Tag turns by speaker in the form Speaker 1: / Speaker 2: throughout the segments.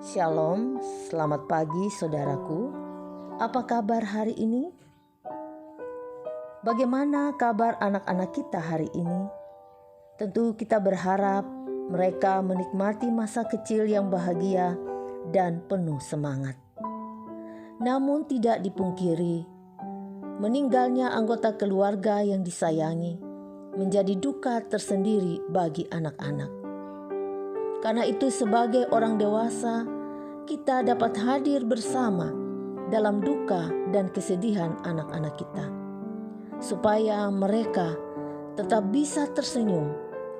Speaker 1: Shalom, selamat pagi saudaraku. Apa kabar hari ini? Bagaimana kabar anak-anak kita hari ini? Tentu kita berharap mereka menikmati masa kecil yang bahagia dan penuh semangat. Namun tidak dipungkiri, meninggalnya anggota keluarga yang disayangi menjadi duka tersendiri bagi anak-anak. Karena itu sebagai orang dewasa, kita dapat hadir bersama dalam duka dan kesedihan anak-anak kita, supaya mereka tetap bisa tersenyum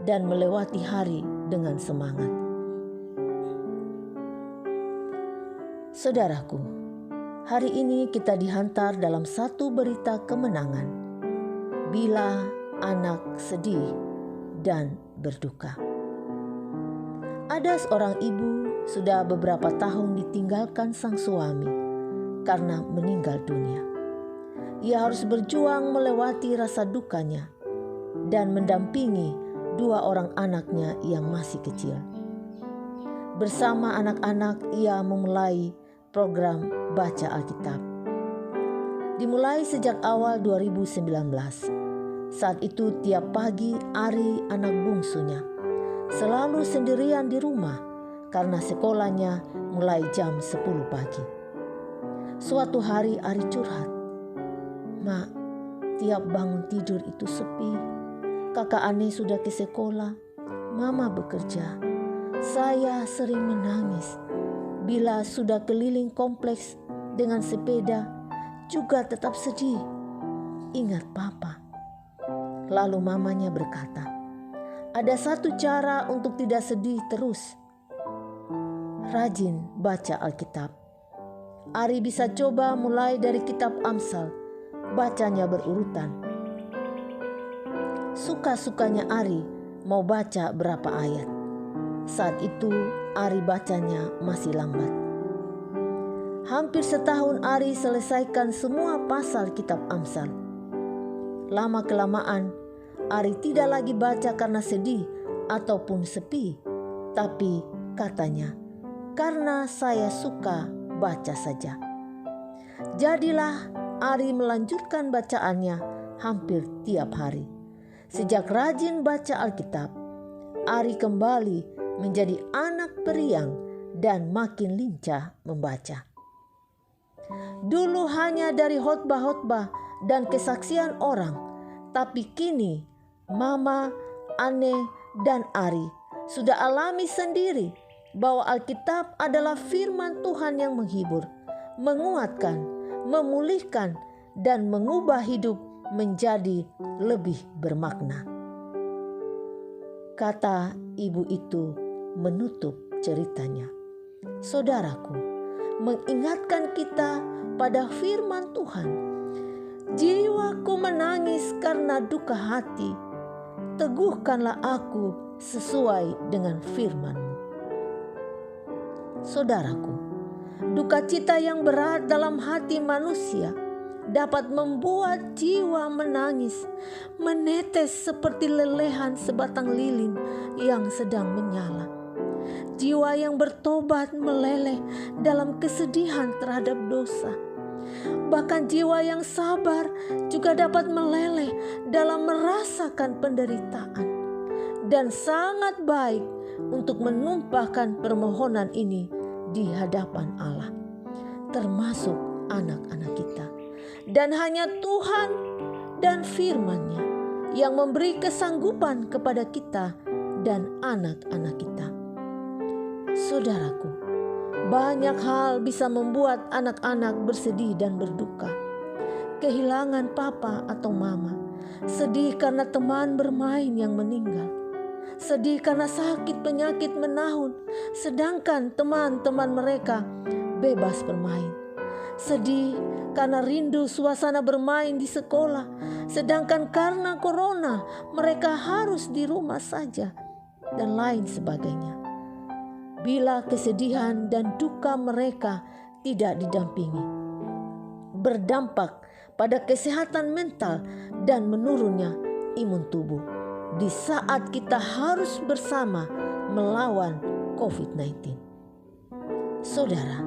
Speaker 1: dan melewati hari dengan semangat. Saudaraku, hari ini kita dihantar dalam satu berita kemenangan, bila anak sedih dan berduka. Ada seorang ibu sudah beberapa tahun ditinggalkan sang suami karena meninggal dunia. Ia harus berjuang melewati rasa dukanya dan mendampingi dua orang anaknya yang masih kecil. Bersama anak-anak ia memulai program baca Alkitab. Dimulai sejak awal 2019. Saat itu tiap pagi Ari, anak bungsunya, selalu sendirian di rumah karena sekolahnya mulai jam 10 pagi. Suatu hari Ari curhat, "Mak, tiap bangun tidur itu sepi. Kakak Ane sudah ke sekolah, Mama bekerja. Saya sering menangis. Bila sudah keliling kompleks dengan sepeda, juga tetap sedih. Ingat Papa." Lalu mamanya berkata, "Ada satu cara untuk tidak sedih terus. Rajin baca Alkitab. Ari bisa coba mulai dari kitab Amsal, bacanya berurutan. Suka-sukanya Ari mau baca berapa ayat. Saat itu Ari bacanya masih lambat. Hampir setahun Ari selesaikan semua pasal kitab Amsal. Lama-kelamaan Ari tidak lagi baca karena sedih ataupun sepi, tapi katanya, "Karena saya suka baca saja." Jadilah Ari melanjutkan bacaannya hampir tiap hari. Sejak rajin baca Alkitab, Ari kembali menjadi anak periang dan makin lincah membaca. Dulu hanya dari khotbah-khotbah dan kesaksian orang, tapi kini Mama, Ane, dan Ari sudah alami sendiri bahwa Alkitab adalah firman Tuhan yang menghibur, menguatkan, memulihkan, dan mengubah hidup menjadi lebih bermakna. Kata ibu itu menutup ceritanya. Saudaraku, mengingatkan kita pada firman Tuhan. "Jiwaku menangis karena duka hati. Teguhkanlah aku sesuai dengan firman-Mu." Saudaraku, duka cita yang berat dalam hati manusia dapat membuat jiwa menangis, menetes seperti lelehan sebatang lilin yang sedang menyala. Jiwa yang bertobat meleleh dalam kesedihan terhadap dosa. Bahkan jiwa yang sabar juga dapat meleleh dalam merasakan penderitaan. Dan sangat baik untuk menumpahkan permohonan ini di hadapan Allah, termasuk anak-anak kita. Dan hanya Tuhan dan firman-Nya yang memberi kesanggupan kepada kita dan anak-anak kita. Saudaraku, banyak hal bisa membuat anak-anak bersedih dan berduka. Kehilangan papa atau mama, sedih karena teman bermain yang meninggal, sedih karena sakit penyakit menahun, sedangkan teman-teman mereka bebas bermain. Sedih karena rindu suasana bermain di sekolah, sedangkan karena corona mereka harus di rumah saja, dan lain sebagainya. Bila kesedihan dan duka mereka tidak didampingi, berdampak pada kesehatan mental dan menurunnya imun tubuh di saat kita harus bersama melawan COVID-19. Saudara,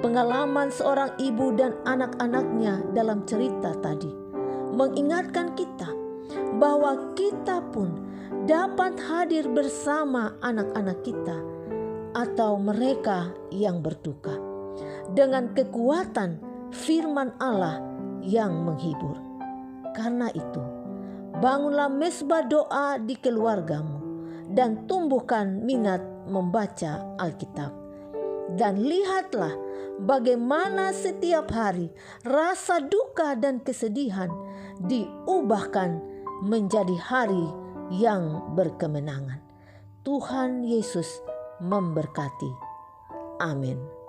Speaker 1: pengalaman seorang ibu dan anak-anaknya dalam cerita tadi mengingatkan kita bahwa kita pun dapat hadir bersama anak-anak kita atau mereka yang berduka dengan kekuatan firman Allah yang menghibur. Karena itu, bangunlah mezbah doa di keluargamu dan tumbuhkan minat membaca Alkitab. Dan lihatlah bagaimana setiap hari rasa duka dan kesedihan diubahkan menjadi hari yang berkemenangan. Tuhan Yesus memberkati. Amin.